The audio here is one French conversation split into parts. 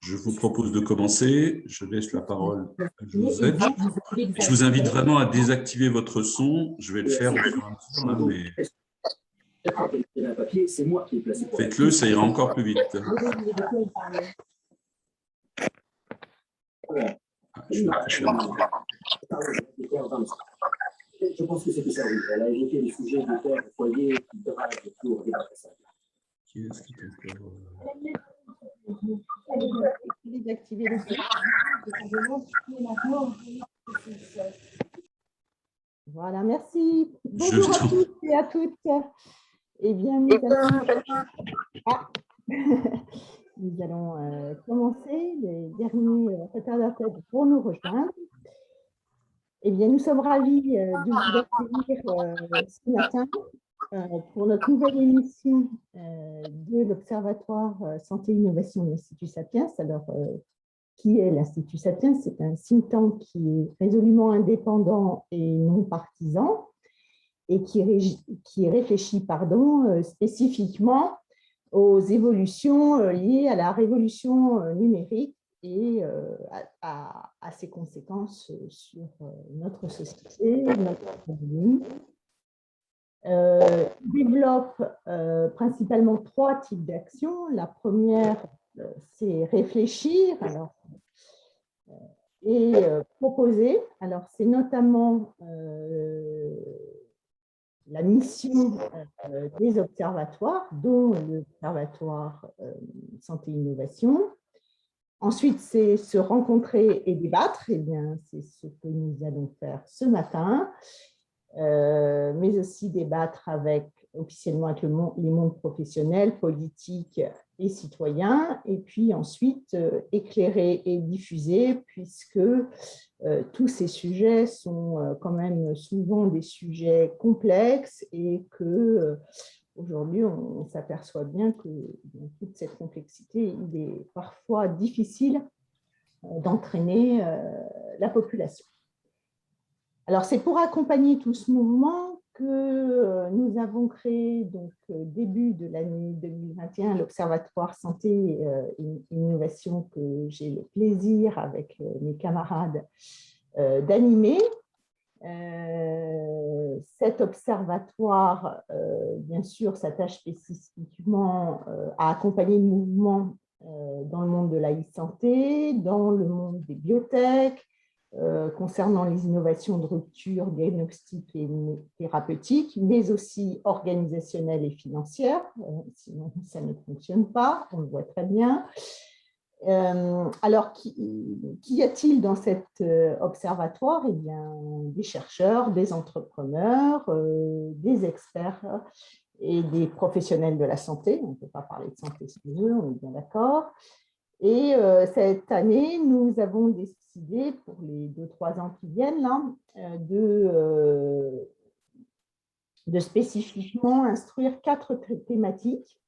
je vous propose de commencer. Je laisse la parole à Josette. Je vous invite vraiment à désactiver votre son. Je vais le faire au fur et à mesure, là, mais faites-le, ça ira encore plus vite. Je pense que c'était ça, oui. Elle a évoqué les sujets de terre, de foyer, de rage, de tour, et ça. Qui est-ce qui peut faire Désactiver le son. Voilà, merci. Bonjour à tous et à toutes. Eh bien, nous allons commencer. Les derniers retardataires pour nous rejoindre. Eh bien, nous sommes ravis de vous accueillir ce matin pour notre nouvelle émission de l'Observatoire Santé et Innovation de l'Institut Sapiens. Alors, qui est l'Institut Sapiens? C'est un think tank qui est résolument indépendant et non partisan et qui réfléchit spécifiquement aux évolutions liées à la révolution numérique et à ses conséquences sur notre société, notre économie. Développe principalement 3 types d'actions. La première, c'est réfléchir et proposer. Alors, c'est notamment la mission des observatoires, dont l'Observatoire Santé et Innovation. Ensuite, c'est se rencontrer et débattre. Eh bien, c'est ce que nous allons faire ce matin. Mais aussi débattre officiellement avec les mondes professionnels, politiques et citoyens, et puis ensuite éclairer et diffuser, puisque tous ces sujets sont quand même souvent des sujets complexes et que aujourd'hui on s'aperçoit bien que dans toute cette complexité, il est parfois difficile d'entraîner la population. Alors, c'est pour accompagner tout ce mouvement que nous avons créé, donc, début de l'année 2021, l'Observatoire Santé et Innovation que j'ai le plaisir, avec mes camarades, d'animer. Cet observatoire, bien sûr, s'attache spécifiquement à accompagner le mouvement dans le monde de la e-santé, dans le monde des biotech, concernant les innovations de rupture diagnostique et thérapeutique, mais aussi organisationnelles et financières, sinon ça ne fonctionne pas, on le voit très bien. Alors, qu'y a-t-il dans cet observatoire? Eh bien, des chercheurs, des entrepreneurs, des experts et des professionnels de la santé. On ne peut pas parler de santé sans eux, on est bien d'accord. Et cette année, nous avons décidé, pour les 2-3 ans qui viennent, là, de spécifiquement instruire 4 thématiques.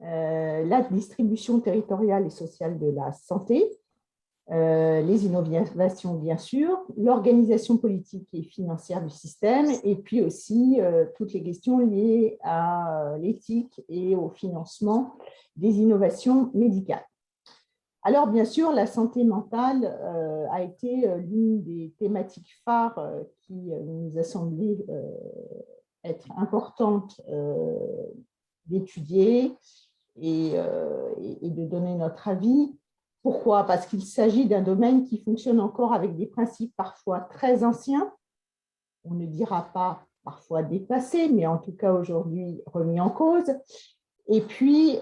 La distribution territoriale et sociale de la santé, les innovations, bien sûr, l'organisation politique et financière du système, et puis aussi toutes les questions liées à l'éthique et au financement des innovations médicales. Alors, bien sûr, la santé mentale a été l'une des thématiques phares qui nous a semblé être importante d'étudier et de donner notre avis. Pourquoi? Parce qu'il s'agit d'un domaine qui fonctionne encore avec des principes parfois très anciens, on ne dira pas parfois dépassés, mais en tout cas aujourd'hui remis en cause, et puis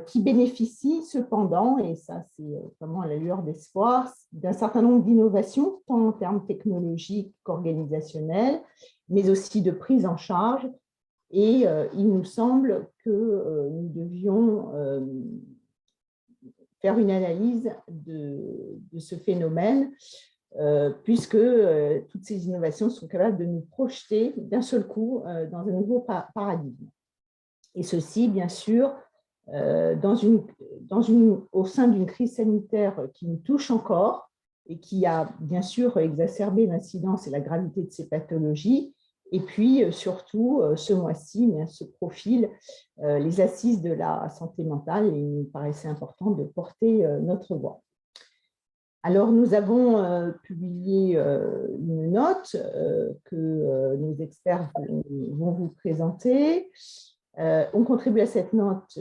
qui bénéficie cependant, et ça c'est vraiment à la lueur d'espoir, d'un certain nombre d'innovations, tant en termes technologiques qu'organisationnels, mais aussi de prise en charge. Et il nous semble que nous devions faire une analyse de ce phénomène, puisque toutes ces innovations sont capables de nous projeter d'un seul coup dans un nouveau paradigme. Et ceci, bien sûr, au sein d'une crise sanitaire qui nous touche encore et qui a bien sûr exacerbé l'incidence et la gravité de ces pathologies, Et puis, surtout, ce mois-ci, se profilent les assises de la santé mentale et il nous paraissait important de porter notre voix. Alors, nous avons publié une note que nos experts vont vous présenter. On contribue à cette note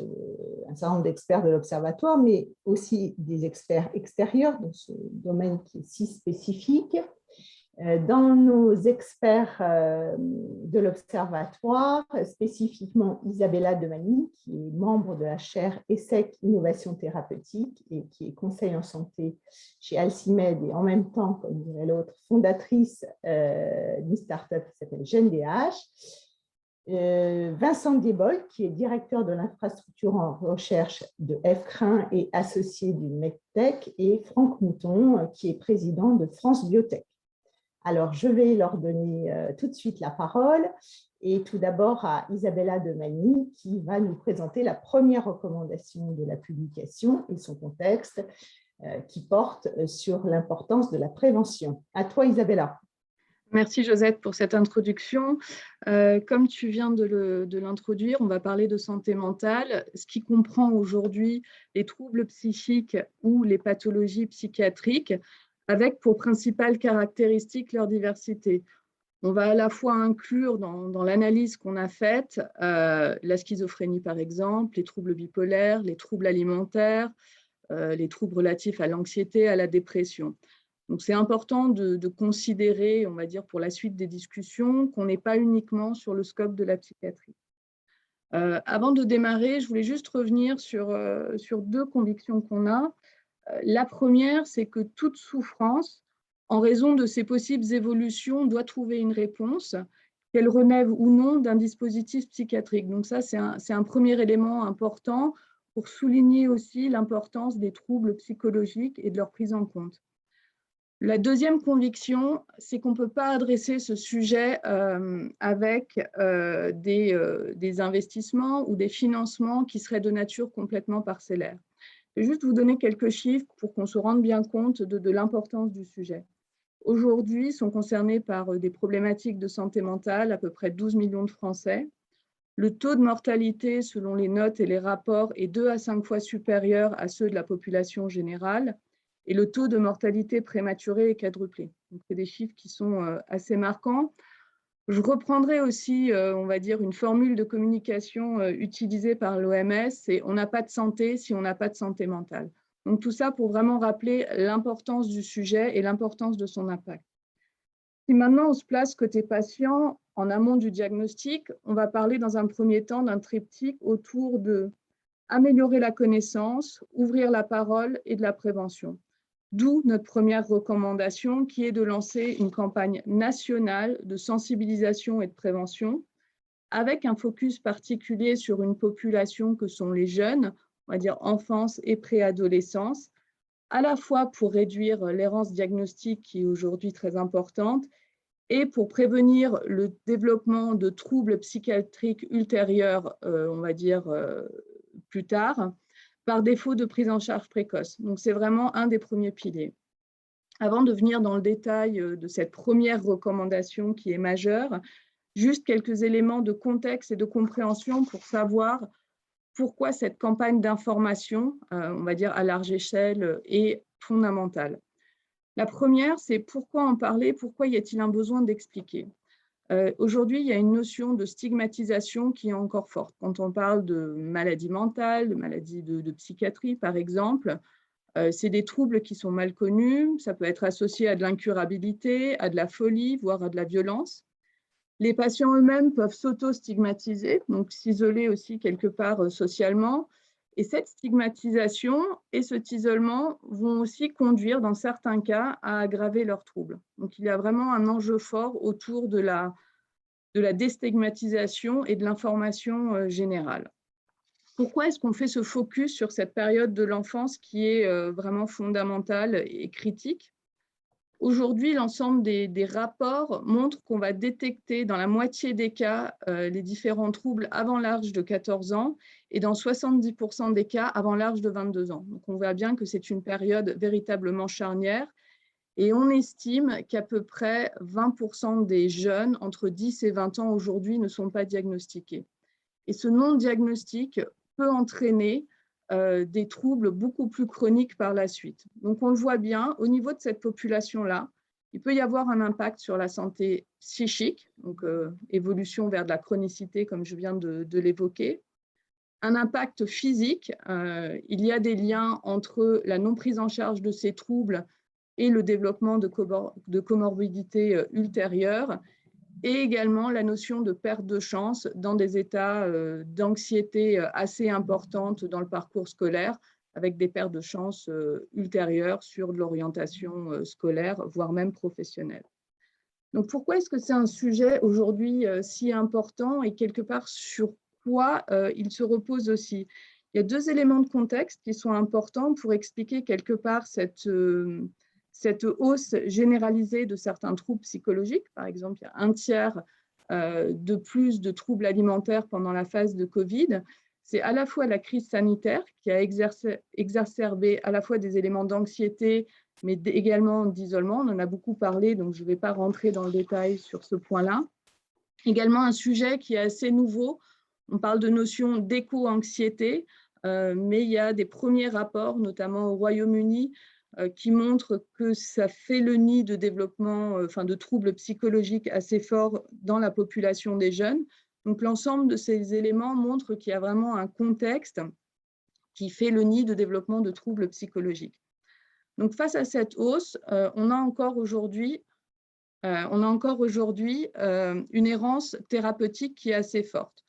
un certain nombre d'experts de l'Observatoire, mais aussi des experts extérieurs dans ce domaine qui est si spécifique. Dans nos experts de l'Observatoire, spécifiquement Isabella Demani, qui est membre de la chaire ESSEC Innovation Thérapeutique et qui est conseil en santé chez Alcimed et en même temps, comme dirait l'autre, fondatrice d'une start-up qui s'appelle GenDH. Vincent Diebol, qui est directeur de l'infrastructure en recherche de FCRIN et associé du MEDTech, et Franck Mouton, qui est président de France Biotech. Alors, je vais leur donner tout de suite la parole, et tout d'abord à Isabella Demani, qui va nous présenter la première recommandation de la publication et son contexte, qui porte sur l'importance de la prévention. À toi, Isabella. Merci Josette pour cette introduction. Comme tu viens de l'introduire, on va parler de santé mentale, ce qui comprend aujourd'hui les troubles psychiques ou les pathologies psychiatriques, avec pour principale caractéristique leur diversité. On va à la fois inclure dans l'analyse qu'on a faite la schizophrénie par exemple, les troubles bipolaires, les troubles alimentaires, les troubles relatifs à l'anxiété, à la dépression. Donc, c'est important de considérer, on va dire, pour la suite des discussions, qu'on n'est pas uniquement sur le scope de la psychiatrie. Avant de démarrer, je voulais juste revenir sur deux convictions qu'on a. La première, c'est que toute souffrance, en raison de ses possibles évolutions, doit trouver une réponse, qu'elle relève ou non d'un dispositif psychiatrique. Donc ça, c'est un premier élément important pour souligner aussi l'importance des troubles psychologiques et de leur prise en compte. La deuxième conviction, c'est qu'on ne peut pas adresser ce sujet avec des investissements ou des financements qui seraient de nature complètement parcellaire. Je vais juste vous donner quelques chiffres pour qu'on se rende bien compte de l'importance du sujet. Aujourd'hui, sont concernés par des problématiques de santé mentale à peu près 12 millions de Français. Le taux de mortalité, selon les notes et les rapports, est 2 à 5 fois supérieur à ceux de la population générale. Et le taux de mortalité prématurée est quadruplé. Donc, c'est des chiffres qui sont assez marquants. Je reprendrai aussi, on va dire, une formule de communication utilisée par l'OMS, c'est « on n'a pas de santé si on n'a pas de santé mentale ». Donc, tout ça pour vraiment rappeler l'importance du sujet et l'importance de son impact. Si maintenant on se place côté patient, en amont du diagnostic, on va parler dans un premier temps d'un triptyque autour de améliorer la connaissance, ouvrir la parole et de la prévention. D'où notre première recommandation qui est de lancer une campagne nationale de sensibilisation et de prévention avec un focus particulier sur une population que sont les jeunes, on va dire enfance et préadolescence, à la fois pour réduire l'errance diagnostique qui est aujourd'hui très importante et pour prévenir le développement de troubles psychiatriques ultérieurs, on va dire plus tard, par défaut de prise en charge précoce. Donc, c'est vraiment un des premiers piliers. Avant de venir dans le détail de cette première recommandation qui est majeure, juste quelques éléments de contexte et de compréhension pour savoir pourquoi cette campagne d'information, on va dire à large échelle, est fondamentale. La première, c'est pourquoi en parler, pourquoi y a-t-il un besoin d'expliquer ? Aujourd'hui, il y a une notion de stigmatisation qui est encore forte. Quand on parle de maladie mentale, de maladie de psychiatrie, par exemple, c'est des troubles qui sont mal connus. Ça peut être associé à de l'incurabilité, à de la folie, voire à de la violence. Les patients eux-mêmes peuvent s'auto-stigmatiser, donc s'isoler aussi quelque part socialement. Et cette stigmatisation et cet isolement vont aussi conduire, dans certains cas, à aggraver leurs troubles. Donc, il y a vraiment un enjeu fort autour de la déstigmatisation et de l'information générale. Pourquoi est-ce qu'on fait ce focus sur cette période de l'enfance qui est vraiment fondamentale et critique ? Aujourd'hui, l'ensemble des rapports montrent qu'on va détecter dans la moitié des cas les différents troubles avant l'âge de 14 ans et dans 70% des cas avant l'âge de 22 ans. Donc, on voit bien que c'est une période véritablement charnière Et on estime qu'à peu près 20% des jeunes entre 10 et 20 ans aujourd'hui ne sont pas diagnostiqués. Et ce non-diagnostic peut entraîner des troubles beaucoup plus chroniques par la suite. Donc, on le voit bien, au niveau de cette population-là, il peut y avoir un impact sur la santé psychique, donc évolution vers de la chronicité, comme je viens de l'évoquer. Un impact physique, il y a des liens entre la non prise en charge de ces troubles et le développement de comorbidités ultérieures, et également la notion de perte de chance dans des états d'anxiété assez importantes dans le parcours scolaire, avec des pertes de chance ultérieures sur de l'orientation scolaire, voire même professionnelle. Donc, pourquoi est-ce que c'est un sujet aujourd'hui si important et quelque part sur quoi il se repose aussi? Il y a deux éléments de contexte qui sont importants pour expliquer quelque part cette hausse généralisée de certains troubles psychologiques. Par exemple, il y a un tiers de plus de troubles alimentaires pendant la phase de Covid. C'est à la fois la crise sanitaire qui a exacerbé à la fois des éléments d'anxiété, mais également d'isolement. On en a beaucoup parlé, donc je ne vais pas rentrer dans le détail sur ce point-là. Également un sujet qui est assez nouveau. On parle de notion d'éco-anxiété, mais il y a des premiers rapports, notamment au Royaume-Uni, qui montrent que ça fait le nid de développement, de troubles psychologiques assez forts dans la population des jeunes. Donc, l'ensemble de ces éléments montrent qu'il y a vraiment un contexte qui fait le nid de développement de troubles psychologiques. Donc, face à cette hausse, on a encore aujourd'hui une errance thérapeutique qui est assez forte.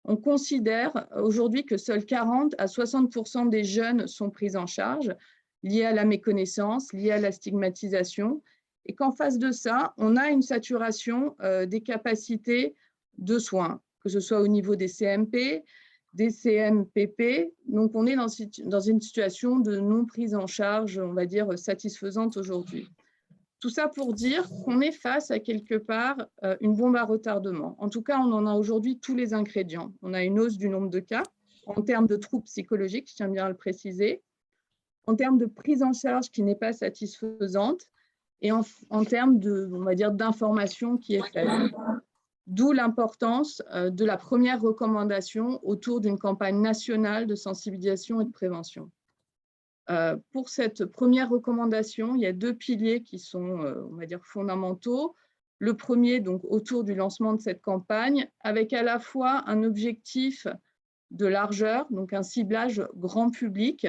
On considère aujourd'hui que seuls 40 à 60% des jeunes sont pris en charge, liés à la méconnaissance, liés à la stigmatisation, et qu'en face de ça, on a une saturation des capacités de soins, que ce soit au niveau des CMP, des CMPP. Donc, on est dans une situation de non prise en charge, on va dire, satisfaisante aujourd'hui. Tout ça pour dire qu'on est face à quelque part une bombe à retardement. En tout cas, on en a aujourd'hui tous les ingrédients. On a une hausse du nombre de cas en termes de troubles psychologiques, je tiens bien à le préciser, en termes de prise en charge qui n'est pas satisfaisante et en termes de, on va dire, d'information qui est faible. D'où l'importance de la première recommandation autour d'une campagne nationale de sensibilisation et de prévention. Pour cette première recommandation, il y a deux piliers qui sont, on va dire, fondamentaux. Le premier, donc, autour du lancement de cette campagne, avec à la fois un objectif de largeur, donc un ciblage grand public,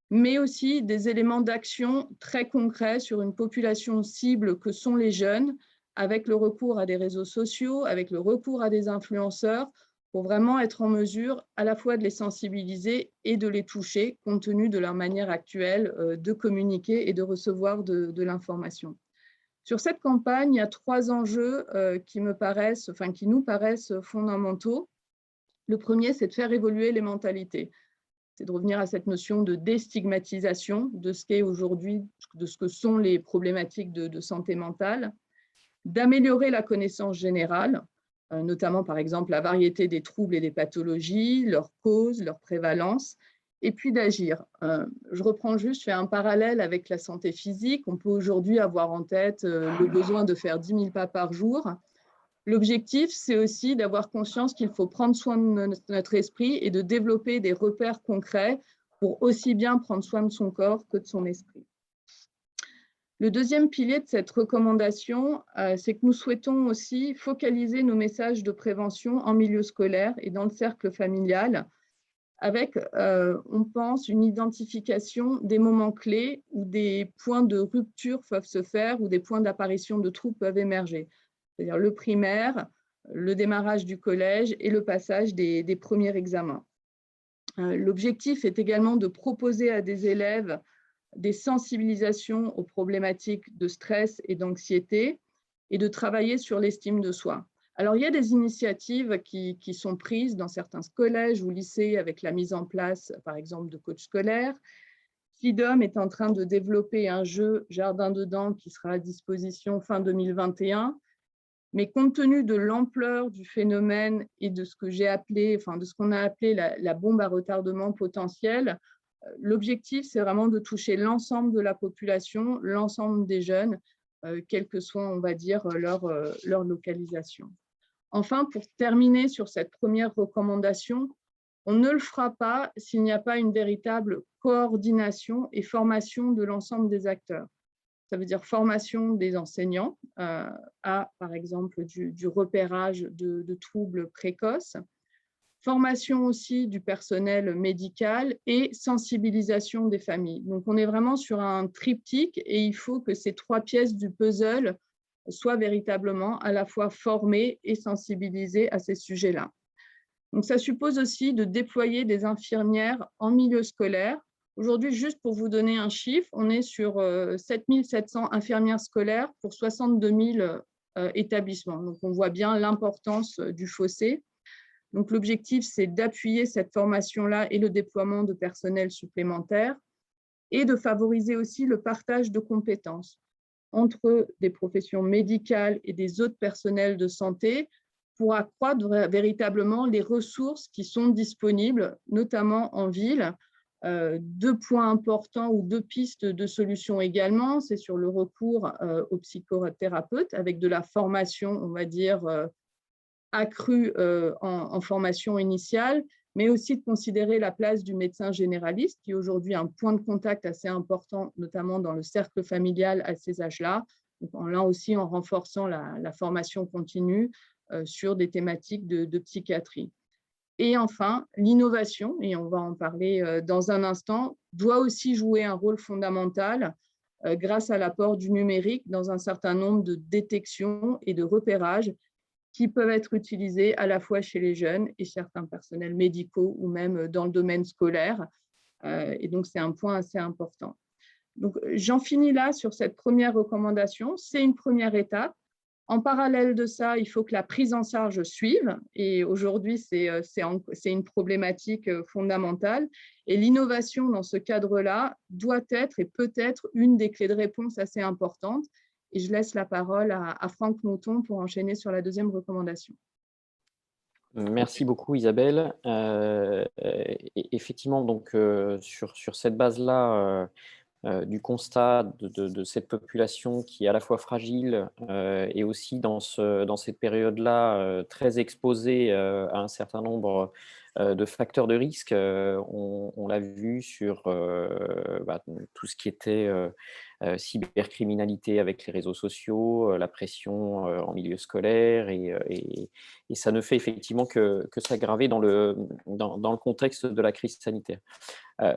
mais aussi des éléments d'action très concrets sur une population cible que sont les jeunes, avec le recours à des réseaux sociaux, avec le recours à des influenceurs, pour vraiment être en mesure à la fois de les sensibiliser et de les toucher, compte tenu de leur manière actuelle de communiquer et de recevoir de l'information. Sur cette campagne, il y a trois enjeux qui nous paraissent fondamentaux. Le premier, c'est de faire évoluer les mentalités. C'est de revenir à cette notion de déstigmatisation de ce qu'est aujourd'hui, de ce que sont les problématiques de santé mentale, d'améliorer la connaissance générale, notamment par exemple la variété des troubles et des pathologies, leurs causes, leur prévalence, et puis d'agir. Je reprends juste, je fais un parallèle avec la santé physique. On peut aujourd'hui avoir en tête le besoin de faire 10 000 pas par jour. L'objectif, c'est aussi d'avoir conscience qu'il faut prendre soin de notre esprit et de développer des repères concrets pour aussi bien prendre soin de son corps que de son esprit. Le deuxième pilier de cette recommandation, c'est que nous souhaitons aussi focaliser nos messages de prévention en milieu scolaire et dans le cercle familial, avec, on pense, une identification des moments clés où des points de rupture peuvent se faire, où des points d'apparition de troubles peuvent émerger. C'est-à-dire le primaire, le démarrage du collège et le passage des premiers examens. L'objectif est également de proposer à des élèves des sensibilisations aux problématiques de stress et d'anxiété et de travailler sur l'estime de soi. Alors, il y a des initiatives qui sont prises dans certains collèges ou lycées avec la mise en place, par exemple, de coachs scolaires. FIDOM est en train de développer un jeu Jardin dedans qui sera à disposition fin 2021. Mais compte tenu de l'ampleur du phénomène et de ce que j'ai appelé, de ce qu'on a appelé la bombe à retardement potentiel, L'objectif, c'est vraiment de toucher l'ensemble de la population, l'ensemble des jeunes, quelle que soit, on va dire, leur localisation. Enfin, pour terminer sur cette première recommandation, on ne le fera pas s'il n'y a pas une véritable coordination et formation de l'ensemble des acteurs. Ça veut dire formation des enseignants à, par exemple, du repérage de troubles précoces, formation aussi du personnel médical et sensibilisation des familles. Donc, on est vraiment sur un triptyque et il faut que ces 3 pièces du puzzle soient véritablement à la fois formées et sensibilisées à ces sujets-là. Donc, ça suppose aussi de déployer des infirmières en milieu scolaire. Aujourd'hui, juste pour vous donner un chiffre, on est sur 7 700 infirmières scolaires pour 62 000 établissements. Donc, on voit bien l'importance du fossé. Donc, l'objectif, c'est d'appuyer cette formation-là et le déploiement de personnel supplémentaire et de favoriser aussi le partage de compétences entre des professions médicales et des autres personnels de santé pour accroître véritablement les ressources qui sont disponibles, notamment en ville. 2 points importants ou 2 pistes de solutions également, c'est sur le recours aux psychothérapeutes avec de la formation, on va dire, accrue en formation initiale, mais aussi de considérer la place du médecin généraliste, qui est aujourd'hui un point de contact assez important, notamment dans le cercle familial à ces âges-là, là aussi en renforçant la formation continue sur des thématiques de psychiatrie. Et enfin, l'innovation, et on va en parler dans un instant, doit aussi jouer un rôle fondamental grâce à l'apport du numérique dans un certain nombre de détections et de repérages qui peuvent être utilisés à la fois chez les jeunes et certains personnels médicaux ou même dans le domaine scolaire. Et donc, c'est un point assez important. Donc, j'en finis là sur cette première recommandation. C'est une première étape. En parallèle de ça, il faut que la prise en charge suive. Et aujourd'hui, c'est une problématique fondamentale. Et l'innovation dans ce cadre-là doit être et peut être une des clés de réponse assez importantes. Et je laisse la parole à Franck Mouton pour enchaîner sur la deuxième recommandation. Merci beaucoup Isabelle. Effectivement, donc, sur cette base-là, du constat de cette population qui est à la fois fragile et aussi dans cette période-là très exposée à un certain nombre de facteurs de risque. On l'a vu sur tout ce qui était cybercriminalité avec les réseaux sociaux, la pression en milieu scolaire et ça ne fait effectivement que s'aggraver dans le contexte de la crise sanitaire.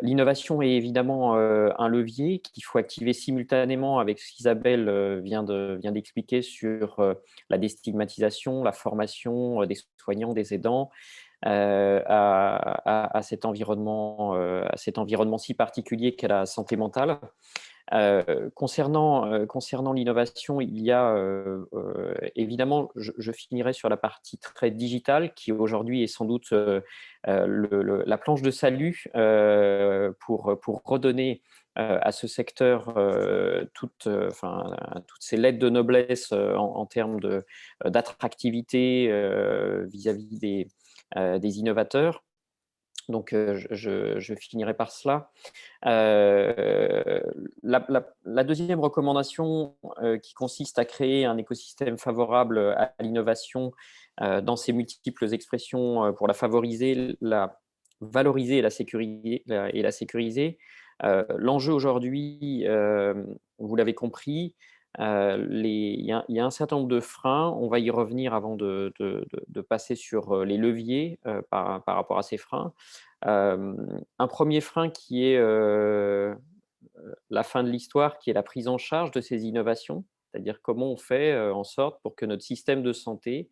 L'innovation est évidemment un levier qu'il faut activer simultanément avec ce qu'Isabelle vient d'expliquer sur la déstigmatisation, la formation des soignants, des aidants, à cet environnement si particulier qu'est la santé mentale. Concernant l'innovation, il y a évidemment, je finirai sur la partie très digitale qui aujourd'hui est sans doute la planche de salut pour redonner à ce secteur toutes ces lettres de noblesse en termes d'attractivité vis-à-vis des innovateurs. Donc, je finirai par cela. La deuxième recommandation qui consiste à créer un écosystème favorable à l'innovation dans ses multiples expressions pour la favoriser, la valoriser et la sécuriser. L'enjeu aujourd'hui, vous l'avez compris, il y a un certain nombre de freins. On va y revenir avant de passer sur les leviers par rapport à ces freins. Un premier frein qui est la fin de l'histoire, qui est la prise en charge de ces innovations, c'est-à-dire comment on fait en sorte pour que notre système de santé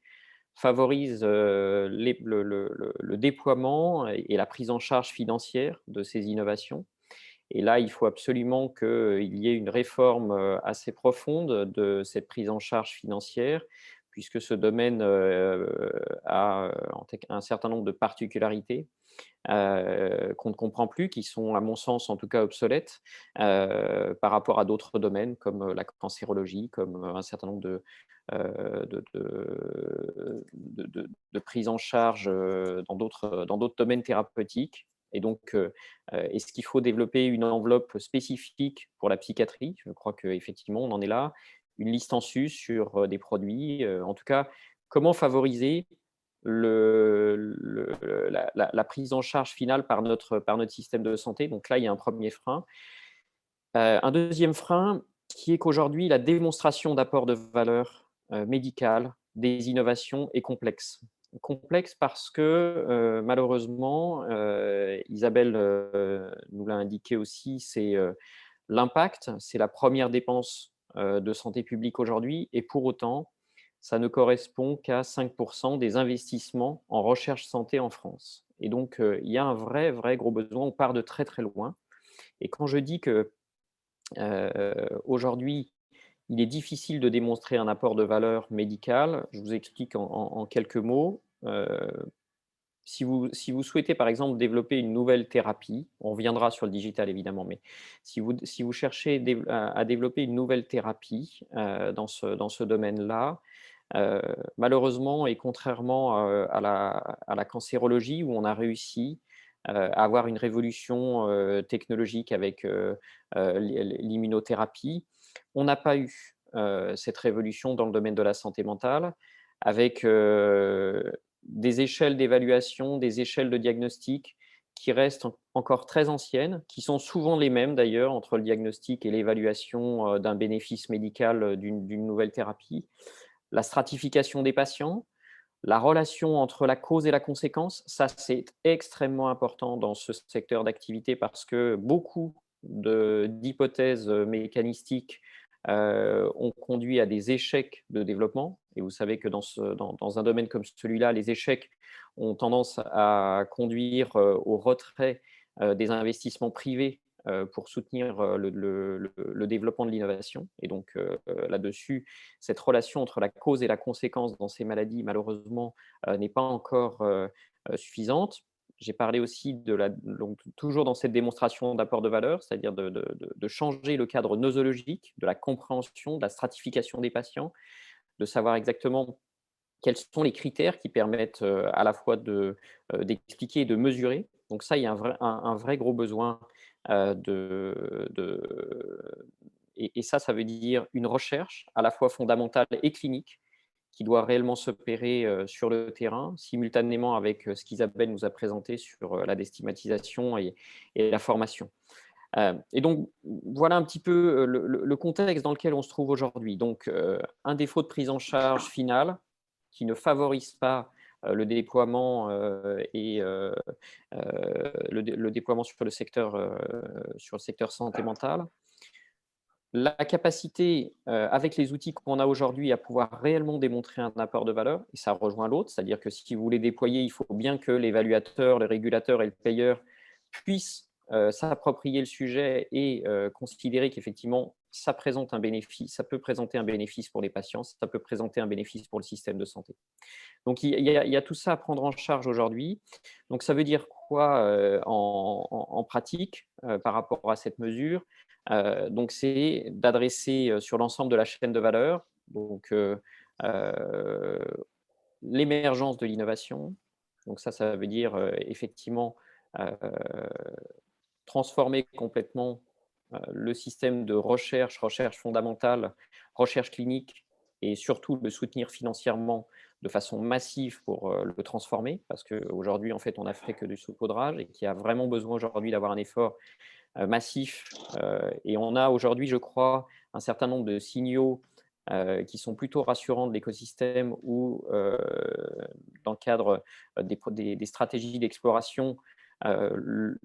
favorise le déploiement et la prise en charge financière de ces innovations. Et là, il faut absolument qu'il y ait une réforme assez profonde de cette prise en charge financière, puisque ce domaine a un certain nombre de particularités qu'on ne comprend plus, qui sont, à mon sens, en tout cas obsolètes par rapport à d'autres domaines comme la cancérologie, comme un certain nombre de prise en charge dans d'autres domaines thérapeutiques. Et donc, est-ce qu'il faut développer une enveloppe spécifique pour la psychiatrie? Je crois qu'effectivement, on en est là. Une liste en sus sur des produits. En tout cas, comment favoriser la prise en charge finale par notre système de santé? Donc là, il y a un premier frein. Un deuxième frein qui est qu'aujourd'hui, la démonstration d'apport de valeur médicale des innovations est complexe. Complexe parce que malheureusement, Isabelle nous l'a indiqué aussi, c'est l'impact, c'est la première dépense de santé publique aujourd'hui, et pour autant, ça ne correspond qu'à 5% des investissements en recherche santé en France. Et donc, il y a un vrai, vrai gros besoin, on part de très, très loin. Et quand je dis que aujourd'hui, il est difficile de démontrer un apport de valeur médicale. Je vous explique en quelques mots. Si vous souhaitez, par exemple, développer une nouvelle thérapie, on reviendra sur le digital évidemment, mais si vous cherchez à développer une nouvelle thérapie dans ce domaine-là, malheureusement et contrairement à la cancérologie où on a réussi à avoir une révolution technologique avec l'immunothérapie, on n'a pas eu cette révolution dans le domaine de la santé mentale avec des échelles d'évaluation, des échelles de diagnostic qui restent encore très anciennes, qui sont souvent les mêmes d'ailleurs entre le diagnostic et l'évaluation d'un bénéfice médical d'une nouvelle thérapie. La stratification des patients, la relation entre la cause et la conséquence, ça c'est extrêmement important dans ce secteur d'activité parce que beaucoup d'hypothèses mécanistiques ont conduit à des échecs de développement. Et vous savez que dans un domaine comme celui-là, les échecs ont tendance à conduire au retrait des investissements privés pour soutenir le développement de l'innovation. Et donc là-dessus, cette relation entre la cause et la conséquence dans ces maladies, malheureusement, n'est pas encore suffisante. J'ai parlé aussi donc, toujours dans cette démonstration d'apport de valeur, c'est-à-dire de changer le cadre nosologique, de la compréhension, de la stratification des patients, de savoir exactement quels sont les critères qui permettent à la fois d'expliquer et de mesurer. Donc ça, il y a un vrai gros besoin et ça veut dire une recherche à la fois fondamentale et clinique qui doit réellement s'opérer sur le terrain, simultanément avec ce qu'Isabelle nous a présenté sur la déstigmatisation et la formation. Et donc, voilà un petit peu le contexte dans lequel on se trouve aujourd'hui. Donc, un défaut de prise en charge finale qui ne favorise pas le déploiement et le déploiement sur le secteur santé mentale. La capacité, avec les outils qu'on a aujourd'hui, à pouvoir réellement démontrer un apport de valeur, et ça rejoint l'autre, c'est-à-dire que si vous voulez déployer, il faut bien que l'évaluateur, le régulateur et le payeur puissent s'approprier le sujet et considérer qu'effectivement, ça présente un bénéfice, ça peut présenter un bénéfice pour les patients, ça peut présenter un bénéfice pour le système de santé. Donc, il y a tout ça à prendre en charge aujourd'hui. Donc, ça veut dire quoi en pratique par rapport à cette mesure? Donc, c'est d'adresser sur l'ensemble de la chaîne de valeur, donc l'émergence de l'innovation. Donc ça veut dire effectivement transformer complètement le système de recherche fondamentale, recherche clinique, et surtout le soutenir financièrement de façon massive pour le transformer, parce qu'aujourd'hui, en fait, on n'a fait que du saupoudrage et qu'il y a vraiment besoin aujourd'hui d'avoir un effort massif. Et on a aujourd'hui, je crois, un certain nombre de signaux qui sont plutôt rassurants de l'écosystème où, dans le cadre des stratégies d'exploration,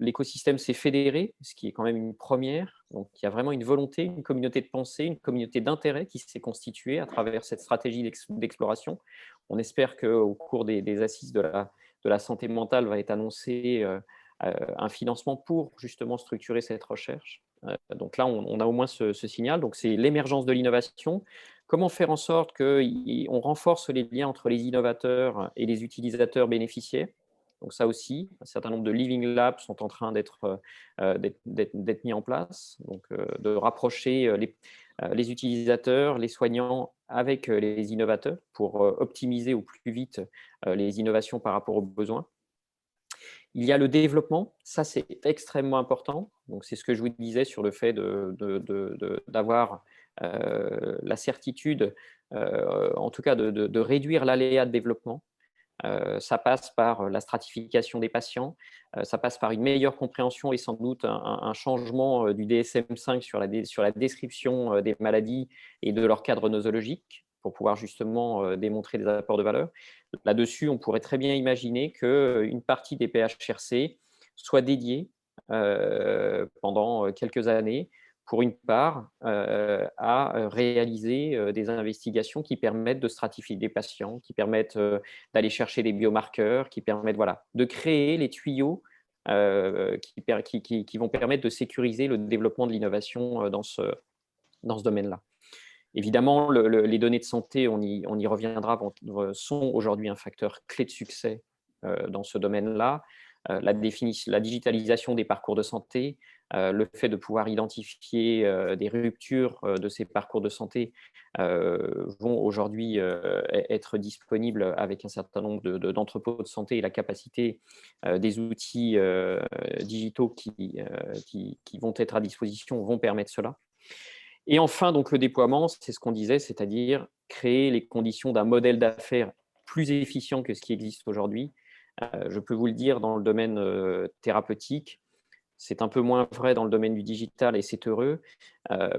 l'écosystème s'est fédéré, ce qui est quand même une première. Donc, il y a vraiment une volonté, une communauté de pensée, une communauté d'intérêt qui s'est constituée à travers cette stratégie d'exploration. On espère qu'au cours des assises de la santé mentale va être annoncé un financement pour justement structurer cette recherche. Donc là, on a au moins ce signal. Donc, c'est l'émergence de l'innovation. Comment faire en sorte qu'on renforce les liens entre les innovateurs et les utilisateurs bénéficiaires? Donc ça aussi, un certain nombre de Living Labs sont en train d'être mis en place, donc de rapprocher les utilisateurs, les soignants avec les innovateurs pour optimiser au plus vite les innovations par rapport aux besoins. Il y a le développement, ça c'est extrêmement important. Donc c'est ce que je vous disais sur le fait d'avoir la certitude, en tout cas de réduire l'aléa de développement. Ça passe par la stratification des patients, ça passe par une meilleure compréhension et sans doute un changement du DSM-5 sur la description des maladies et de leur cadre nosologique pour pouvoir justement démontrer des apports de valeur. Là-dessus, on pourrait très bien imaginer qu'une partie des PHRC soit dédiée pendant quelques années pour une part, à réaliser des investigations qui permettent de stratifier des patients, qui permettent d'aller chercher des biomarqueurs, qui permettent de créer les tuyaux qui vont permettre de sécuriser le développement de l'innovation dans ce domaine-là. Évidemment, les données de santé, on y reviendra, sont aujourd'hui un facteur clé de succès dans ce domaine-là. La digitalisation des parcours de santé, le fait de pouvoir identifier des ruptures de ces parcours de santé vont aujourd'hui être disponibles avec un certain nombre d'entrepôts de santé et la capacité des outils digitaux qui vont être à disposition vont permettre cela. Et enfin, donc, le déploiement, c'est ce qu'on disait, c'est-à-dire créer les conditions d'un modèle d'affaires plus efficient que ce qui existe aujourd'hui. Je peux vous le dire, dans le domaine thérapeutique, c'est un peu moins vrai dans le domaine du digital et c'est heureux,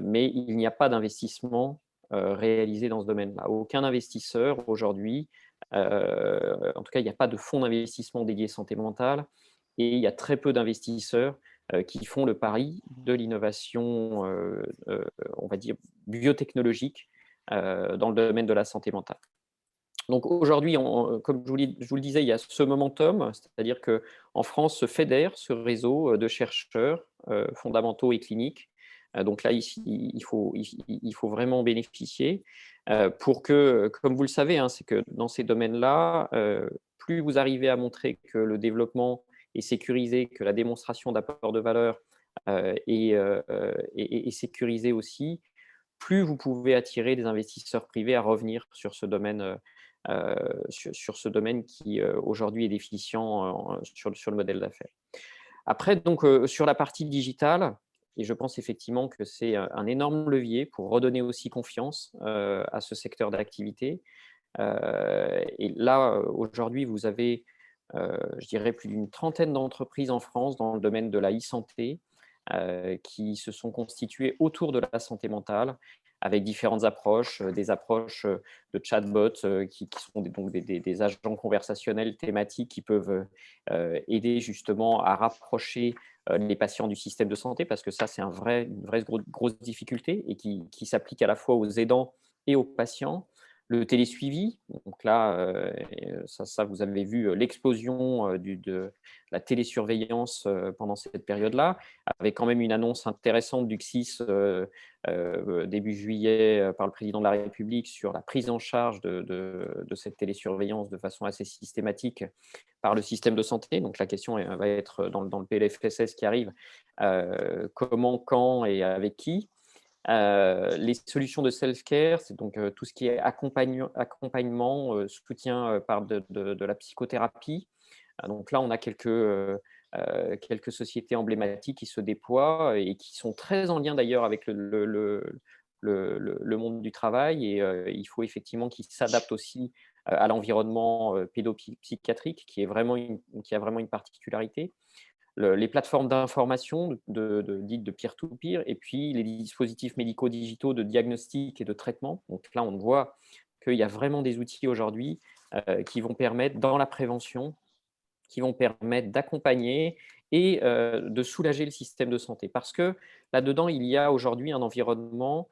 mais il n'y a pas d'investissement réalisé dans ce domaine-là. Aucun investisseur aujourd'hui, en tout cas, il n'y a pas de fonds d'investissement dédié santé mentale et il y a très peu d'investisseurs qui font le pari de l'innovation, on va dire, biotechnologique dans le domaine de la santé mentale. Donc aujourd'hui, comme je vous le disais, il y a ce momentum, c'est-à-dire qu'en France se fédère ce réseau de chercheurs fondamentaux et cliniques. Donc là, ici, il faut vraiment bénéficier pour que, comme vous le savez, c'est que dans ces domaines-là, plus vous arrivez à montrer que le développement est sécurisé, que la démonstration d'apport de valeur est sécurisée aussi, plus vous pouvez attirer des investisseurs privés à revenir sur ce domaine sur ce domaine qui aujourd'hui est déficient sur le modèle d'affaires. Après, donc, sur la partie digitale, et je pense effectivement que c'est un énorme levier pour redonner aussi confiance à ce secteur d'activité. Et là, aujourd'hui, vous avez, je dirais, plus d'une trentaine d'entreprises en France dans le domaine de la e-santé qui se sont constituées autour de la santé mentale avec différentes approches, des approches de chatbots qui sont donc des agents conversationnels thématiques qui peuvent aider justement à rapprocher les patients du système de santé, parce que ça, c'est une vraie grosse difficulté et qui s'applique à la fois aux aidants et aux patients. Le télésuivi, donc là, ça vous avez vu l'explosion de la télésurveillance pendant cette période-là, avec quand même une annonce intéressante du CSIS début juillet par le président de la République sur la prise en charge de cette télésurveillance de façon assez systématique par le système de santé. Donc la question va être dans le PLFSS qui arrive, comment, quand et avec qui. Les solutions de self-care, c'est donc tout ce qui est accompagnement, soutien par de la psychothérapie. Donc là, on a quelques sociétés emblématiques qui se déploient et qui sont très en lien d'ailleurs avec le monde du travail. Et il faut effectivement qu'ils s'adaptent aussi à l'environnement pédopsychiatrique qui a vraiment une particularité. Les plateformes d'information dites de peer-to-peer, et puis les dispositifs médicaux digitaux de diagnostic et de traitement. Donc là, on voit qu'il y a vraiment des outils aujourd'hui qui vont permettre, dans la prévention, qui vont permettre d'accompagner et de soulager le système de santé. Parce que là-dedans, il y a aujourd'hui un environnement,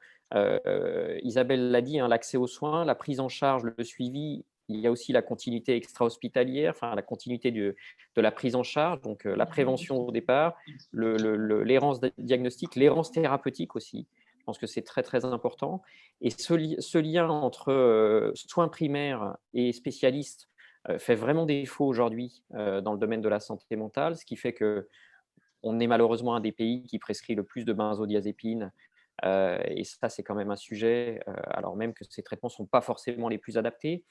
Isabelle l'a dit, l'accès aux soins, la prise en charge, le suivi. Il y a aussi la continuité extra-hospitalière, enfin la continuité de la prise en charge, donc la prévention au départ, l'errance diagnostique, l'errance thérapeutique aussi. Je pense que c'est très, très important. Et ce lien entre soins primaires et spécialistes fait vraiment défaut aujourd'hui dans le domaine de la santé mentale, ce qui fait qu'on est malheureusement un des pays qui prescrit le plus de benzodiazépines. Et ça, c'est quand même un sujet, alors même que ces traitements ne sont pas forcément les plus adaptés,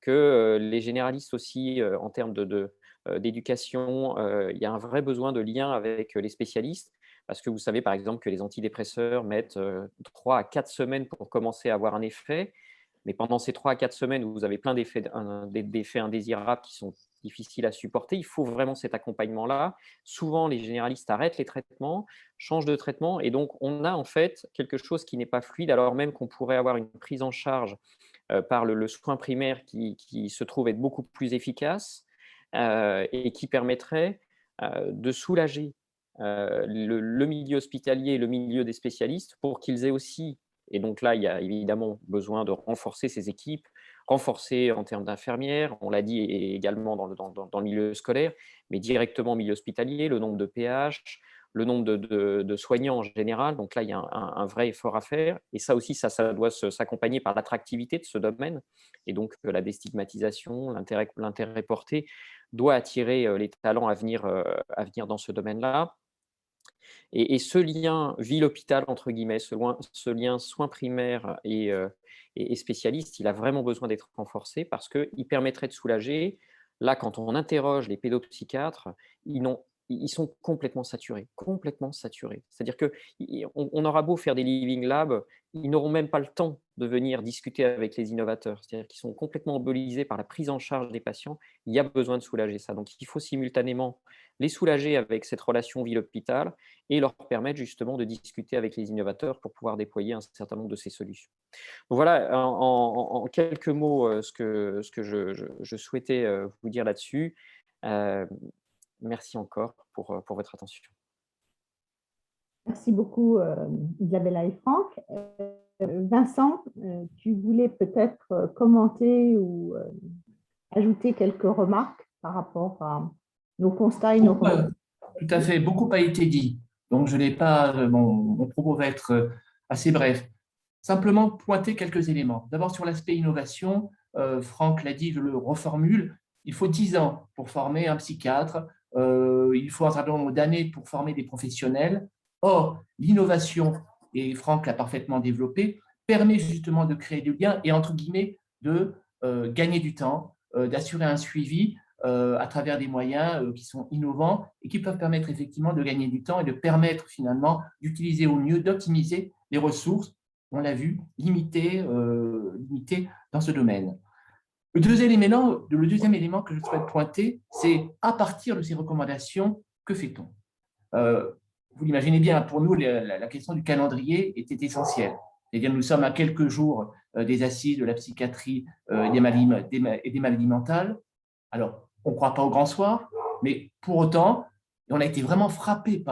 que les généralistes aussi, en termes de d'éducation, il y a un vrai besoin de lien avec les spécialistes, parce que vous savez par exemple que les antidépresseurs mettent 3 à 4 semaines pour commencer à avoir un effet, mais pendant ces 3 à 4 semaines où vous avez plein d'effets indésirables qui sont difficiles à supporter, il faut vraiment cet accompagnement-là. Souvent, les généralistes arrêtent les traitements, changent de traitement, et donc on a en fait quelque chose qui n'est pas fluide, alors même qu'on pourrait avoir une prise en charge par le soin primaire qui se trouve être beaucoup plus efficace et qui permettrait de soulager le milieu hospitalier et le milieu des spécialistes pour qu'ils aient aussi, et donc là, il y a évidemment besoin de renforcer ces équipes, renforcer en termes d'infirmières, on l'a dit, et également dans le milieu scolaire, mais directement au milieu hospitalier, le nombre de PH, le nombre de soignants en général. Donc là, il y a un vrai effort à faire. Et ça aussi, ça doit s'accompagner par l'attractivité de ce domaine. Et donc, la déstigmatisation, l'intérêt porté doit attirer les talents à venir dans ce domaine-là. Et ce lien ville-hôpital, entre guillemets, ce lien soins primaires et spécialistes, il a vraiment besoin d'être renforcé parce qu'il permettrait de soulager. Là, quand on interroge les pédopsychiatres, ils sont complètement saturés, complètement saturés. C'est-à-dire qu'on aura beau faire des living labs, ils n'auront même pas le temps de venir discuter avec les innovateurs. C'est-à-dire qu'ils sont complètement mobilisés par la prise en charge des patients. Il y a besoin de soulager ça. Donc, il faut simultanément les soulager avec cette relation ville-hôpital et leur permettre justement de discuter avec les innovateurs pour pouvoir déployer un certain nombre de ces solutions. Donc voilà, en quelques mots, ce que je souhaitais vous dire là-dessus. Merci encore pour votre attention. Merci beaucoup, Isabella et Franck. Vincent, tu voulais peut-être commenter ou ajouter quelques remarques par rapport à nos constats et nos recommandations. Tout à fait, beaucoup a été dit. Donc, je n'ai pas, mon propos va être assez bref. Simplement pointer quelques éléments. D'abord, sur l'aspect innovation, Franck l'a dit, je le reformule, il faut 10 ans pour former un psychiatre, il faut un certain nombre d'années pour former des professionnels. Or, l'innovation, et Franck l'a parfaitement développé, permet justement de créer du lien et, entre guillemets, de gagner du temps, d'assurer un suivi à travers des moyens qui sont innovants et qui peuvent permettre effectivement de gagner du temps et de permettre finalement d'utiliser au mieux, d'optimiser les ressources, on l'a vu, limitées dans ce domaine. Le deuxième élément que je souhaite pointer, c'est à partir de ces recommandations, que fait-on? Vous l'imaginez bien, pour nous, la question du calendrier était essentielle. C'est-à-dire, nous sommes à quelques jours des assises de la psychiatrie et des maladies mentales. Alors, on ne croit pas au grand soir, mais pour autant, on a été vraiment frappés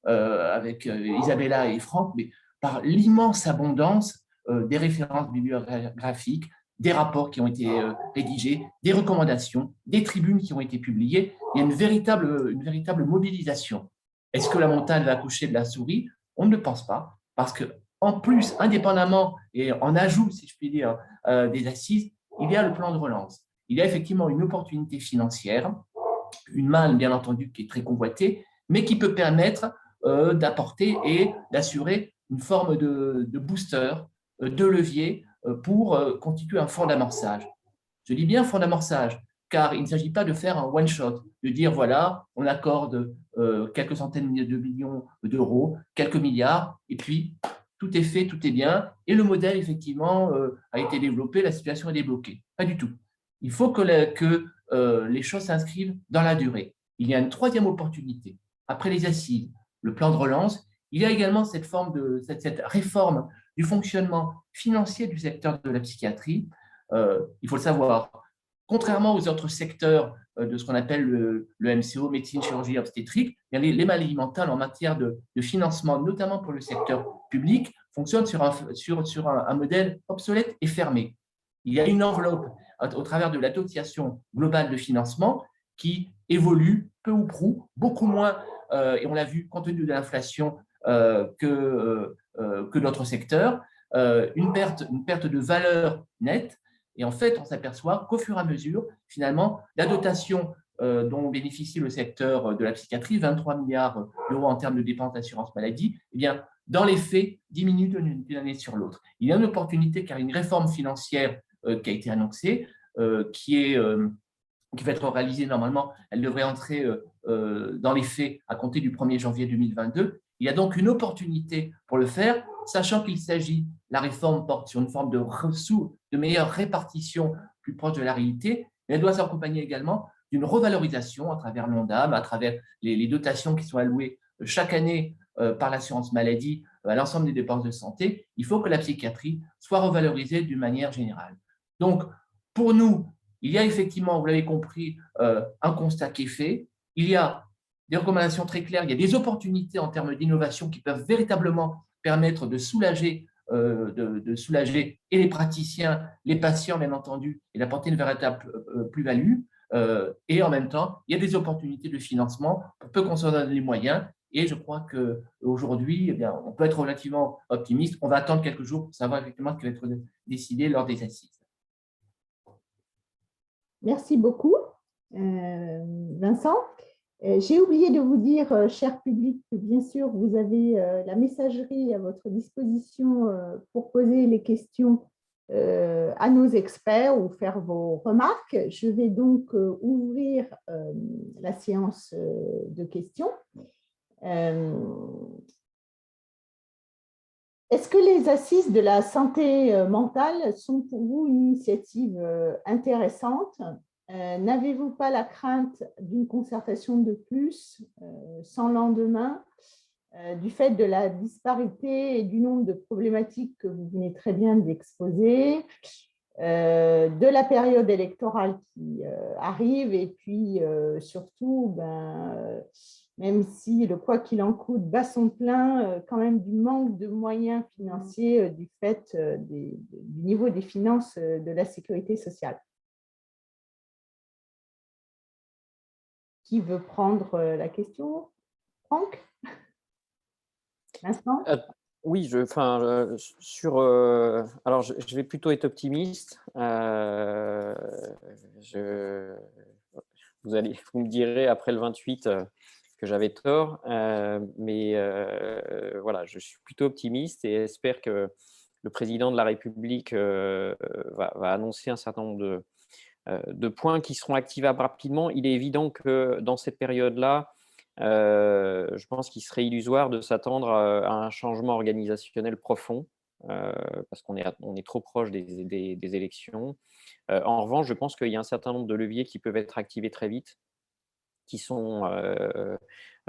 avec Isabella et Franck, mais par l'immense abondance des références bibliographiques, des rapports qui ont été rédigés, des recommandations, des tribunes qui ont été publiées. Il y a une véritable mobilisation. Est-ce que la montagne va accoucher de la souris? On ne le pense pas, parce qu'en plus, indépendamment et en ajout, si je puis dire, des assises, il y a le plan de relance. Il y a effectivement une opportunité financière, une manne, bien entendu, qui est très convoitée, mais qui peut permettre d'apporter et d'assurer une forme de booster, de levier pour constituer un fonds d'amorçage. Je dis bien fonds d'amorçage, car il ne s'agit pas de faire un one-shot, de dire voilà, on accorde quelques centaines de millions d'euros, quelques milliards, et puis tout est fait, tout est bien, et le modèle, effectivement, a été développé, la situation est débloquée. Pas du tout. Il faut que les choses s'inscrivent dans la durée. Il y a une troisième opportunité. Après les assises, le plan de relance, il y a également cette réforme du fonctionnement financier du secteur de la psychiatrie. Il faut le savoir, contrairement aux autres secteurs de ce qu'on appelle le MCO, médecine, chirurgie, obstétrique, les maladies mentales en matière de financement, notamment pour le secteur public, fonctionnent sur un modèle obsolète et fermé. Il y a une enveloppe au travers de l'association globale de financement qui évolue peu ou prou, beaucoup moins, et on l'a vu compte tenu de l'inflation que d'autres secteurs, une perte de valeur nette. Et en fait, on s'aperçoit qu'au fur et à mesure, finalement, la dotation dont bénéficie le secteur de la psychiatrie, 23 milliards d'euros en termes de dépenses d'assurance maladie, eh bien, dans les faits, diminue d'une année sur l'autre. Il y a une opportunité car une réforme financière qui a été annoncée, qui est qui va être réalisée normalement. Elle devrait entrer dans les faits à compter du 1er janvier 2022. Il y a donc une opportunité pour le faire, sachant qu'il s'agit, la réforme porte sur une forme de meilleure répartition plus proche de la réalité, mais elle doit s'accompagner également d'une revalorisation à travers l'ONDAM, à travers les dotations qui sont allouées chaque année par l'assurance maladie à l'ensemble des dépenses de santé. Il faut que la psychiatrie soit revalorisée d'une manière générale. Donc, pour nous, il y a effectivement, vous l'avez compris, un constat qui est fait. Il y a des recommandations très claires, il y a des opportunités en termes d'innovation qui peuvent véritablement permettre de soulager et les praticiens, les patients, bien entendu, et d'apporter une véritable plus-value. Et en même temps, il y a des opportunités de financement pour peu qu'on s'en donne les moyens. Et je crois qu'aujourd'hui, on peut être relativement optimiste. On va attendre quelques jours pour savoir effectivement ce qui va être décidé lors des assises. Merci beaucoup, Vincent. J'ai oublié de vous dire, cher public, que bien sûr, vous avez la messagerie à votre disposition pour poser les questions à nos experts ou faire vos remarques. Je vais donc ouvrir la séance de questions. Est-ce que les assises de la santé mentale sont pour vous une initiative intéressante? N'avez-vous pas la crainte d'une concertation de plus sans lendemain du fait de la disparité et du nombre de problématiques que vous venez très bien d'exposer, de la période électorale qui arrive et puis surtout, même si le quoi qu'il en coûte bat son plein, quand même du manque de moyens financiers du fait du niveau des finances de la sécurité sociale. Qui veut prendre la question? Franck? Vincent? Oui, alors je vais plutôt être optimiste. Vous me direz après le 28 que j'avais tort, mais voilà, je suis plutôt optimiste et espère que le président de la République va annoncer un certain nombre de points qui seront activables rapidement. Il est évident que dans cette période-là, je pense qu'il serait illusoire de s'attendre à un changement organisationnel profond, parce qu'on est trop proche des élections. En revanche, je pense qu'il y a un certain nombre de leviers qui peuvent être activés très vite, qui sont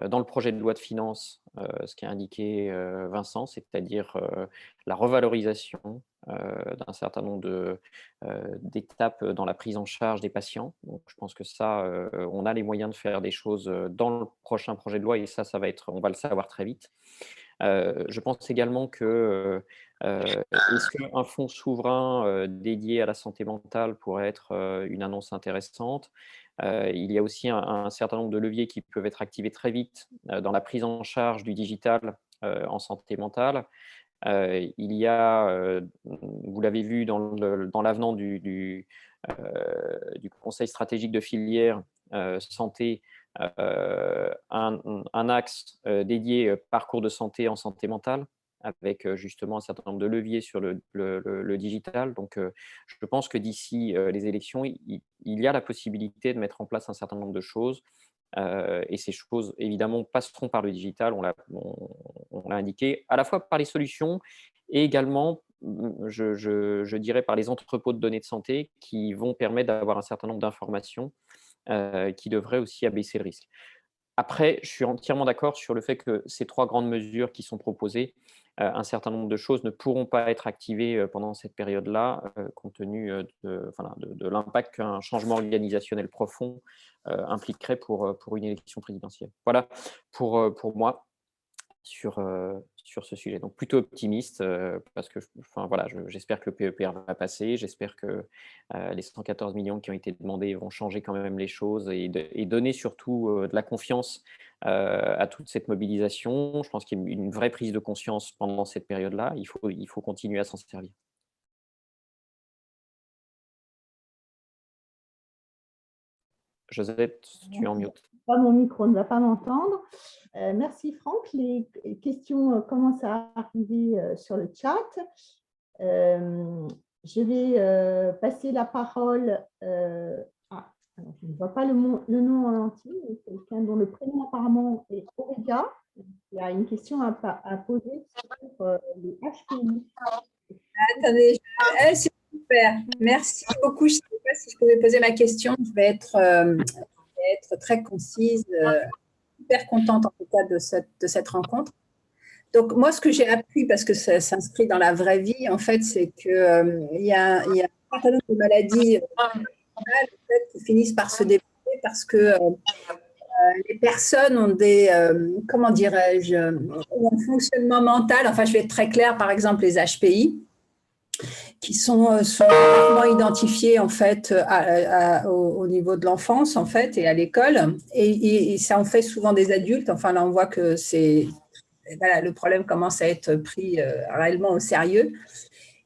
dans le projet de loi de finances, ce qu'a indiqué Vincent, c'est-à-dire la revalorisation d'un certain nombre d'étapes dans la prise en charge des patients. Donc, je pense que ça, on a les moyens de faire des choses dans le prochain projet de loi et ça on va le savoir très vite. Je pense également que est-ce qu'un fonds souverain dédié à la santé mentale pourrait être une annonce intéressante? Il y a aussi un certain nombre de leviers qui peuvent être activés très vite dans la prise en charge du digital en santé mentale. Il y a, vous l'avez vu dans l'avenant du Conseil stratégique de filière santé, un axe dédié parcours de santé en santé mentale, avec justement un certain nombre de leviers sur le digital. Donc, je pense que d'ici les élections, il y a la possibilité de mettre en place un certain nombre de choses. Et ces choses, évidemment, passeront par le digital, on l'a indiqué, à la fois par les solutions et également, je dirais, par les entrepôts de données de santé qui vont permettre d'avoir un certain nombre d'informations qui devraient aussi abaisser le risque. Après, je suis entièrement d'accord sur le fait que ces 3 grandes mesures qui sont proposées, un certain nombre de choses ne pourront pas être activées pendant cette période-là, compte tenu de l'impact qu'un changement organisationnel profond impliquerait pour une élection présidentielle. Voilà pour moi sur ce sujet. Donc plutôt optimiste parce que j'espère que le PEPR va passer, j'espère que les 114 millions qui ont été demandés vont changer quand même les choses et donner surtout de la confiance à toute cette mobilisation. Je pense qu'il y a une vraie prise de conscience pendant cette période-là. Il faut continuer à s'en servir. Josette, tu es en mute. Mon micro ne va pas m'entendre. Merci Franck. Les questions commencent à arriver sur le chat. Je vais passer la parole à Alors, je ne vois pas le nom en entier, mais quelqu'un dont le prénom apparemment est Aureka. Il y a une question à poser sur les HPI. Attendez, c'est super. Merci beaucoup. Je ne sais pas si je pouvais poser ma question. Je vais être très concise. Super contente en tout cas de cette rencontre. Donc moi, ce que j'ai appris, parce que ça s'inscrit dans la vraie vie, en fait, c'est qu'il y a un certain nombre de maladies en fait, qui finissent par se développer parce que les personnes ont des, comment dirais-je, ont un fonctionnement mental. Enfin, je vais être très claire, par exemple, les HPI, qui sont souvent identifiés en fait au niveau de l'enfance en fait et à l'école, et ça en fait souvent des adultes. Enfin là, on voit que voilà, le problème commence à être pris réellement au sérieux.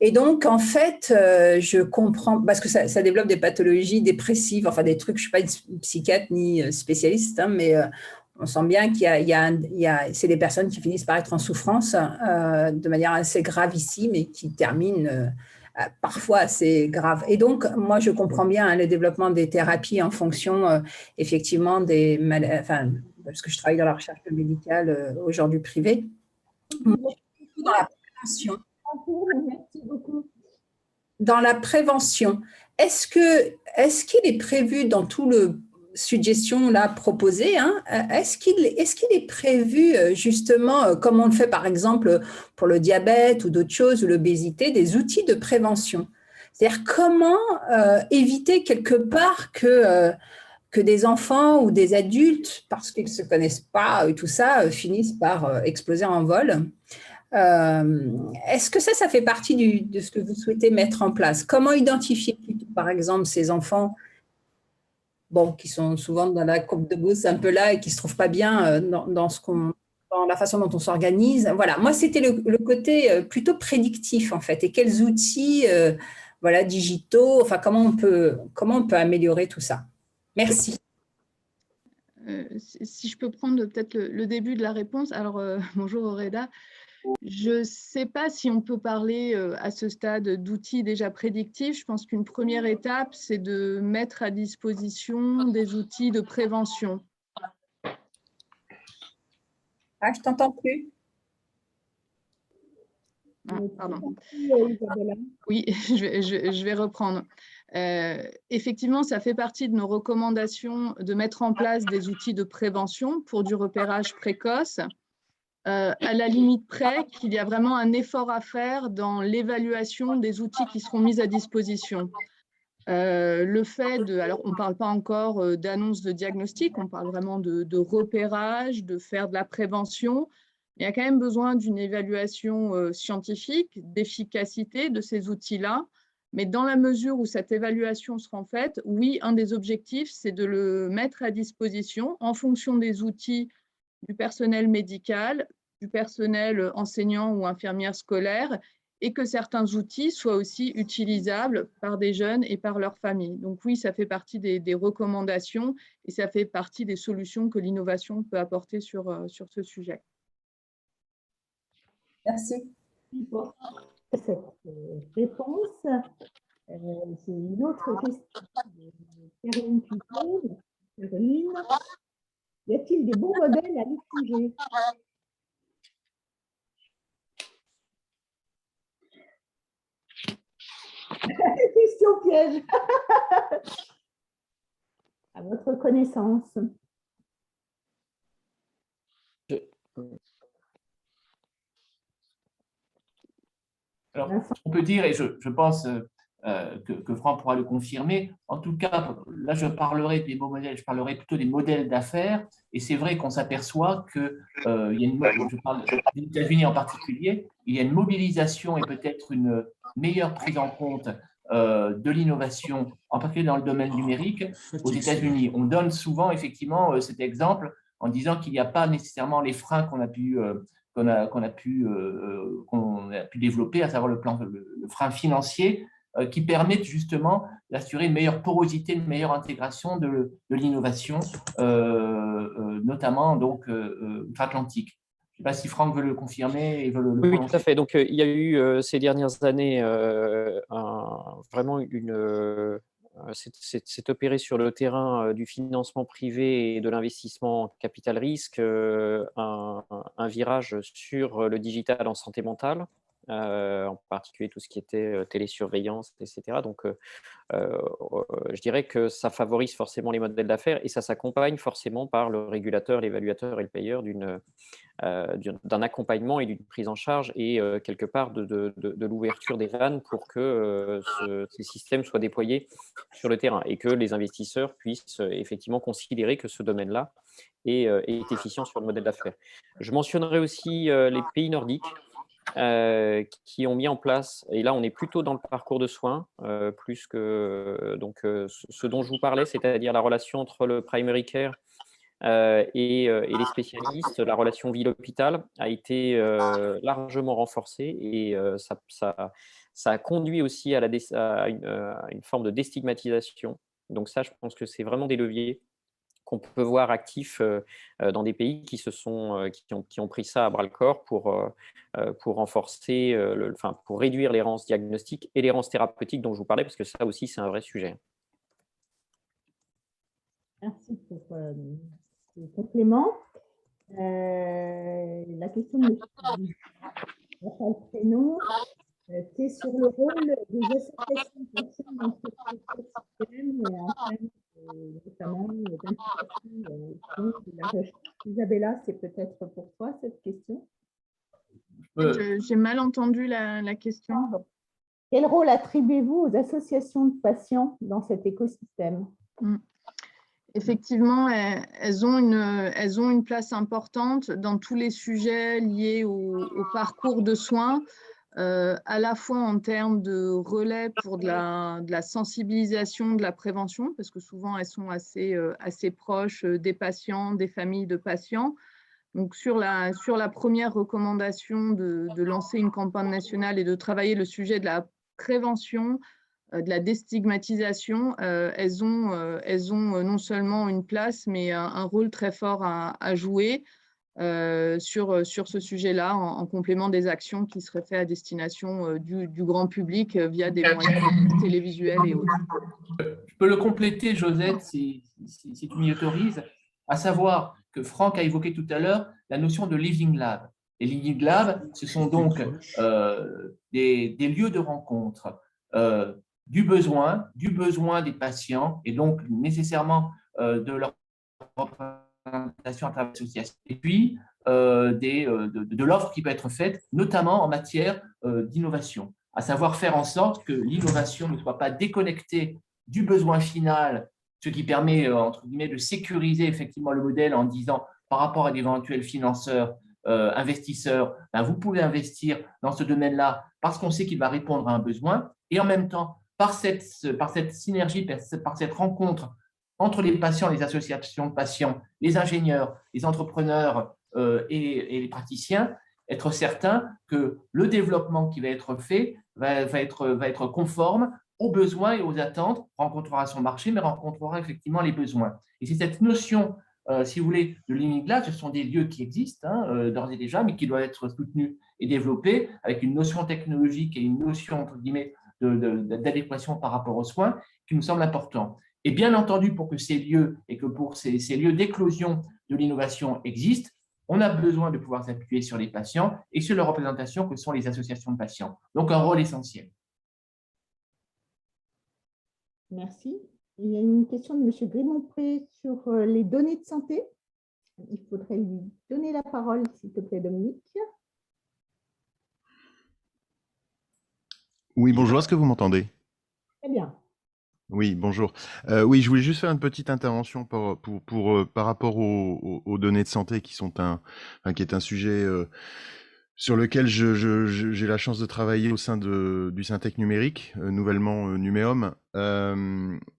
Et donc, en fait, je comprends, parce que ça développe des pathologies dépressives, enfin des trucs, je ne suis pas une psychiatre ni spécialiste, hein, mais on sent bien c'est des personnes qui finissent par être en souffrance de manière assez gravissime et qui terminent parfois assez grave. Et donc, moi, je comprends bien hein, le développement des thérapies en fonction, effectivement, des maladies, enfin, parce que je travaille dans la recherche médicale aujourd'hui privée. Moi, je suis dans la prévention. Merci beaucoup. Dans la prévention, est-ce qu'il est prévu dans tout le suggestion là proposée, hein, est-ce qu'il est prévu justement, comme on le fait par exemple pour le diabète ou d'autres choses, ou l'obésité, des outils de prévention? C'est-à-dire comment éviter quelque part que des enfants ou des adultes, parce qu'ils ne se connaissent pas et tout ça, finissent par exploser en vol? Est-ce que ça fait partie de ce que vous souhaitez mettre en place? Comment identifier plutôt, par exemple, ces enfants qui sont souvent dans la courbe de Gauss un peu là et qui ne se trouvent pas bien dans la façon dont on s'organise? Voilà, moi, c'était le côté plutôt prédictif, en fait. Et quels outils voilà, digitaux, enfin, comment on peut améliorer tout ça? Merci. Si je peux prendre peut-être le début de la réponse. Alors, bonjour Auréda. Je ne sais pas si on peut parler à ce stade d'outils déjà prédictifs. Je pense qu'une première étape, c'est de mettre à disposition des outils de prévention. Ah, je ne t'entends plus. Ah, pardon. Oui, je vais reprendre. Effectivement, ça fait partie de nos recommandations de mettre en place des outils de prévention pour du repérage précoce. À la limite près qu'il y a vraiment un effort à faire dans l'évaluation des outils qui seront mis à disposition. Le fait alors on ne parle pas encore d'annonce de diagnostic, on parle vraiment de repérage, de faire de la prévention. Il y a quand même besoin d'une évaluation scientifique, d'efficacité de ces outils-là. Mais dans la mesure où cette évaluation sera faite, oui, un des objectifs, c'est de le mettre à disposition en fonction des outils du personnel médical, du personnel enseignant ou infirmière scolaire, et que certains outils soient aussi utilisables par des jeunes et par leurs familles. Donc oui, ça fait partie des recommandations et ça fait partie des solutions que l'innovation peut apporter sur ce sujet. Merci. Pour cette réponse, c'est une autre question de Caroline Puteaux. Caroline, y a-t-il des bons modèles à l'étranger? Question piège. À votre connaissance. Alors, on peut dire, et je pense que Franck pourra le confirmer, en tout cas, là je parlerai des beaux modèles, je parlerai plutôt des modèles d'affaires, et c'est vrai qu'on s'aperçoit que, je parle des États-Unis en particulier, il y a une mobilisation et peut-être une meilleure prise en compte de l'innovation, en particulier dans le domaine numérique, aux États-Unis. On donne souvent effectivement cet exemple en disant qu'il n'y a pas nécessairement les freins qu'on a pu développer, à savoir le frein financier, qui permettent justement d'assurer une meilleure porosité, une meilleure intégration de l'innovation, notamment donc outre-Atlantique. Je ne sais pas si Franck veut le confirmer et veut le Oui, tout à fait. Donc, il y a eu ces dernières années vraiment c'est opéré sur le terrain du financement privé et de l'investissement en capital risque, un virage sur le digital en santé mentale, en particulier tout ce qui était télésurveillance, etc. Donc, je dirais que ça favorise forcément les modèles d'affaires et ça s'accompagne forcément par le régulateur, l'évaluateur et le payeur d'un accompagnement et d'une prise en charge et quelque part de l'ouverture des vannes pour que ces systèmes soient déployés sur le terrain et que les investisseurs puissent effectivement considérer que ce domaine-là est efficient sur le modèle d'affaires. Je mentionnerai aussi les pays nordiques qui ont mis en place, et là on est plutôt dans le parcours de soins, plus que ce dont je vous parlais, c'est-à-dire la relation entre le primary care et les spécialistes, la relation ville-hôpital a été largement renforcée et ça a conduit aussi à une forme de déstigmatisation. Donc ça, je pense que c'est vraiment des leviers qu'on peut voir actifs dans des pays qui ont pris ça à bras-le-corps pour renforcer, pour réduire l'errance diagnostique et l'errance thérapeutique dont je vous parlais, parce que ça aussi, c'est un vrai sujet. Merci pour ce complément. La question de Raphaël Prénom, c'est sur le rôle des associations de patients dans ce système, notamment d'implication de la recherche. Isabella, c'est peut-être pour toi cette question. J'ai mal entendu la question. Quel rôle attribuez-vous aux associations de patients dans cet écosystème? Effectivement, elles ont une place importante dans tous les sujets liés au parcours de soins, à la fois en termes de relais pour de la sensibilisation, de la prévention, parce que souvent elles sont assez proches des patients, des familles de patients. Donc sur la première recommandation de lancer une campagne nationale et de travailler le sujet de la prévention, de la déstigmatisation, elles ont non seulement une place, mais un rôle très fort à jouer sur ce sujet-là, en complément des actions qui seraient faites à destination du grand public via des moyens télévisuels et autres. Je peux le compléter, Josette, si tu m'y autorises, à savoir que Franck a évoqué tout à l'heure la notion de Living Lab. Les Living Lab, ce sont donc des lieux de rencontre du besoin des patients et donc nécessairement de leur représentation à travers l'association. Et puis, de l'offre qui peut être faite, notamment en matière d'innovation, à savoir faire en sorte que l'innovation ne soit pas déconnectée du besoin final, ce qui permet, entre guillemets, de sécuriser effectivement le modèle en disant, par rapport à d'éventuels financeurs, investisseurs, vous pouvez investir dans ce domaine-là parce qu'on sait qu'il va répondre à un besoin, et en même temps, par cette synergie, par cette rencontre entre les patients, les associations de patients, les ingénieurs, les entrepreneurs et les praticiens, être certain que le développement qui va être fait va être conforme aux besoins et aux attentes, rencontrera son marché, mais rencontrera effectivement les besoins. Et c'est cette notion, si vous voulez, de Living Lab, ce sont des lieux qui existent d'ores et déjà, mais qui doivent être soutenus et développés avec une notion technologique et une notion, entre guillemets, d'adéquation par rapport aux soins qui nous semble important. Et bien entendu, pour que ces lieux et que pour ces lieux d'éclosion de l'innovation existent, on a besoin de pouvoir s'appuyer sur les patients et sur leur représentation que sont les associations de patients. Donc, un rôle essentiel. Merci. Il y a une question de M. Grimont-Pré sur les données de santé. Il faudrait lui donner la parole, s'il te plaît, Dominique. Oui, bonjour, est-ce que vous m'entendez? Très bien. Oui, bonjour. Oui, je voulais juste faire une petite intervention par rapport aux données de santé qui est un sujet sur lequel j'ai la chance de travailler au sein du Syntec numérique, nouvellement Numéum.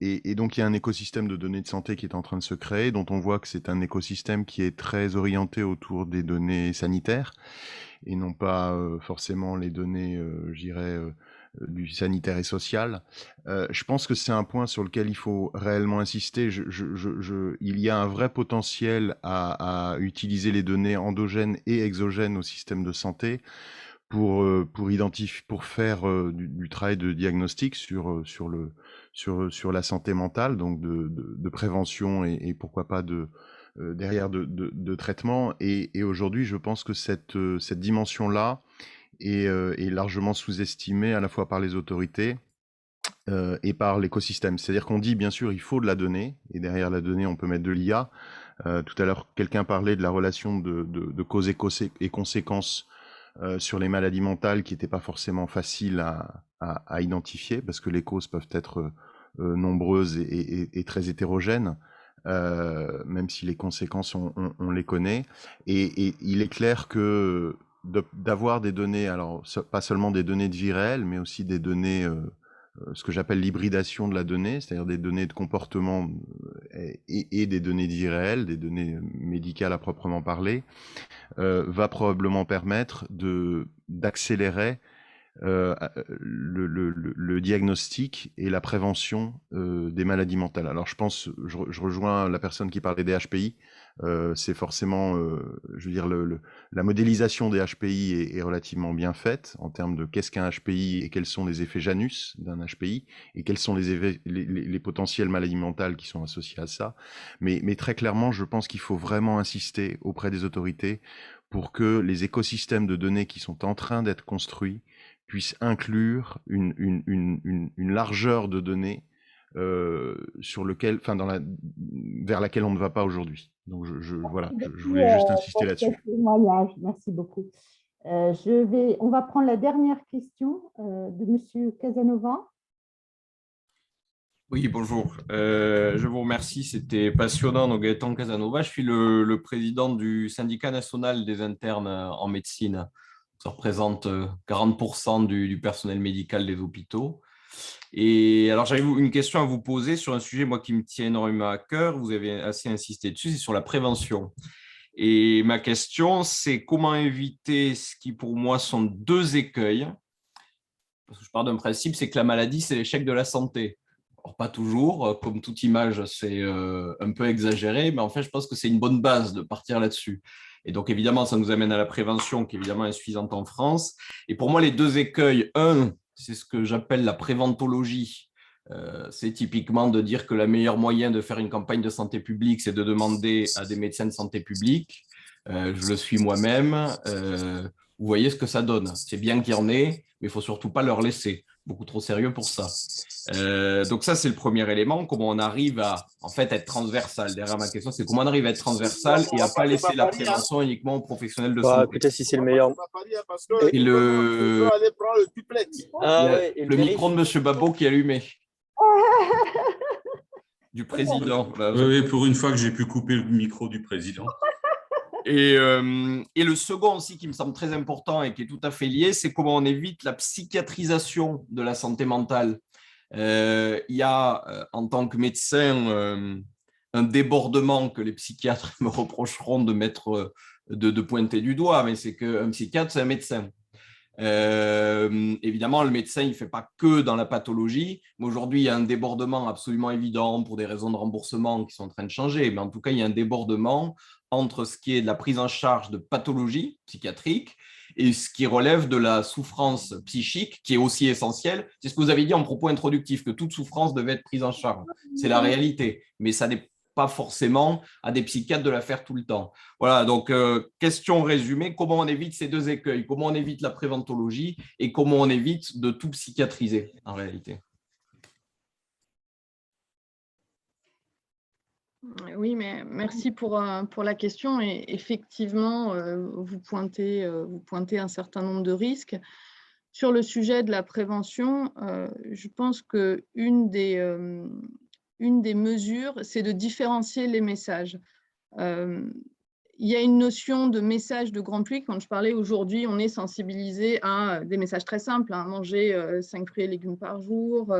Et donc, il y a un écosystème de données de santé qui est en train de se créer, dont on voit que c'est un écosystème qui est très orienté autour des données sanitaires et non pas forcément les données, je dirais, du sanitaire et social. Je pense que c'est un point sur lequel il faut réellement insister. Il y a un vrai potentiel à utiliser les données endogènes et exogènes au système de santé pour faire du travail de diagnostic sur la santé mentale, donc de prévention et pourquoi pas derrière de traitement. Et aujourd'hui, je pense que cette dimension-là est largement sous-estimée à la fois par les autorités et par l'écosystème. C'est-à-dire qu'on dit, bien sûr, il faut de la donnée, et derrière la donnée, on peut mettre de l'IA. Tout à l'heure, quelqu'un parlait de la relation de causes et conséquences sur les maladies mentales qui n'étaient pas forcément faciles à identifier, parce que les causes peuvent être nombreuses et très hétérogènes, même si les conséquences, on les connaît. Et il est clair que d'avoir des données, alors pas seulement des données de vie réelle, mais aussi des données, ce que j'appelle l'hybridation de la donnée, c'est-à-dire des données de comportement et des données de vie réelle, des données médicales à proprement parler, va probablement permettre d'accélérer le diagnostic et la prévention des maladies mentales. Alors je rejoins la personne qui parlait des HPI. C'est forcément, je veux dire, la modélisation des HPI est relativement bien faite en termes de qu'est-ce qu'un HPI et quels sont les effets Janus d'un HPI et quels sont les potentielles maladies mentales qui sont associées à ça. Mais très clairement, je pense qu'il faut vraiment insister auprès des autorités pour que les écosystèmes de données qui sont en train d'être construits puissent inclure une largeur de données vers laquelle on ne va pas aujourd'hui. Donc voilà, je voulais juste insister là-dessus. Merci beaucoup. On va prendre la dernière question de Monsieur Casanova. Oui, bonjour. Je vous remercie, c'était passionnant. Donc, Gaëtan Casanova, je suis le président du syndicat national des internes en médecine. Ça représente 40% du personnel médical des hôpitaux. Et alors, j'avais une question à vous poser sur un sujet, moi, qui me tient énormément à cœur. Vous avez assez insisté dessus, c'est sur la prévention. Et ma question, c'est comment éviter ce qui, pour moi, sont deux écueils. Parce que je pars d'un principe, c'est que la maladie, c'est l'échec de la santé. Alors, pas toujours, comme toute image, c'est un peu exagéré, mais en fait, je pense que c'est une bonne base de partir là-dessus. Et donc, évidemment, ça nous amène à la prévention, qui évidemment est insuffisante en France. Et pour moi, les deux écueils, un, c'est ce que j'appelle la préventologie. C'est typiquement de dire que le meilleur moyen de faire une campagne de santé publique, c'est de demander à des médecins de santé publique. Je le suis moi-même. Vous voyez ce que ça donne. C'est bien qu'il y en ait, mais il ne faut surtout pas leur laisser. Beaucoup trop sérieux pour ça. Donc ça, c'est le premier élément. Comment on arrive à en fait être transversal. Derrière ma question, c'est comment on arrive à être transversal et à ne pas laisser la prévention uniquement aux professionnels de santé. Écoutez, si c'est le meilleur. Et le micro de M. Babot qui est allumé. Du président. Oui, pour une fois que j'ai pu couper le micro du président. Et le second aussi qui me semble très important et qui est tout à fait lié, c'est comment on évite la psychiatrisation de la santé mentale. Il y a, en tant que médecin, un débordement que les psychiatres me reprocheront de pointer du doigt, mais c'est qu'un psychiatre, c'est un médecin. Évidemment, le médecin, il ne fait pas que dans la pathologie, mais aujourd'hui, il y a un débordement absolument évident pour des raisons de remboursement qui sont en train de changer, mais en tout cas, il y a un débordement entre ce qui est de la prise en charge de pathologie psychiatrique et ce qui relève de la souffrance psychique, qui est aussi essentielle. C'est ce que vous avez dit en propos introductif, que toute souffrance devait être prise en charge. C'est la réalité, mais ça n'est pas forcément à des psychiatres de la faire tout le temps. Voilà, donc question résumée, comment on évite ces deux écueils? Comment on évite la préventologie et comment on évite de tout psychiatriser en réalité? Oui, mais merci pour la question. Et effectivement, vous pointez un certain nombre de risques. Sur le sujet de la prévention, je pense qu'une des mesures, c'est de différencier les messages. Il y a une notion de message de grand public. Quand je parlais aujourd'hui, on est sensibilisé à des messages très simples, hein, manger 5 fruits et légumes par jour,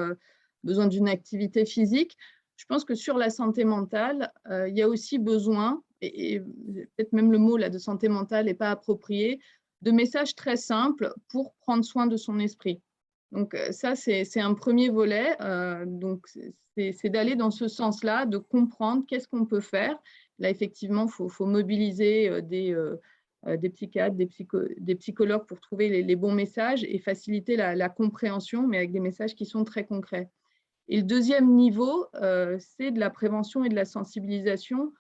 besoin d'une activité physique. Je pense que sur la santé mentale, il y a aussi besoin, et peut-être même le mot là, de santé mentale n'est pas approprié, de messages très simples pour prendre soin de son esprit. Donc ça, c'est un premier volet. Donc c'est d'aller dans ce sens-là, de comprendre qu'est-ce qu'on peut faire. Là, effectivement, il faut mobiliser des psychiatres, des psychologues pour trouver les bons messages et faciliter la compréhension, mais avec des messages qui sont très concrets. Et le deuxième niveau, c'est de la prévention et de la sensibilisation,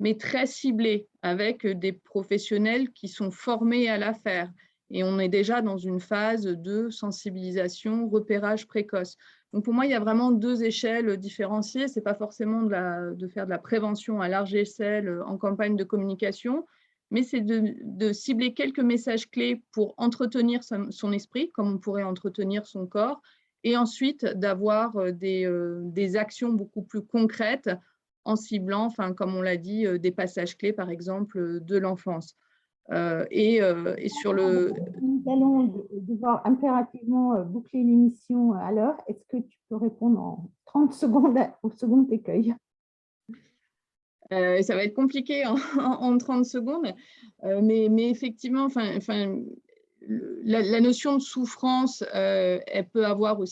mais très ciblée, avec des professionnels qui sont formés à la faire. Et on est déjà dans une phase de sensibilisation, repérage précoce. Donc pour moi, il y a vraiment deux échelles différenciées. Ce n'est pas forcément de faire de la prévention à large échelle en campagne de communication, mais c'est de cibler quelques messages clés pour entretenir son esprit, comme on pourrait entretenir son corps, et ensuite d'avoir des actions beaucoup plus concrètes en ciblant, enfin, comme on l'a dit, des passages clés, par exemple, de l'enfance. Et sur le… Nous allons devoir impérativement boucler l'émission à l'heure. Est-ce que tu peux répondre en 30 secondes au second écueil? Ça va être compliqué en 30 secondes, mais effectivement, la notion de souffrance, elle peut avoir aussi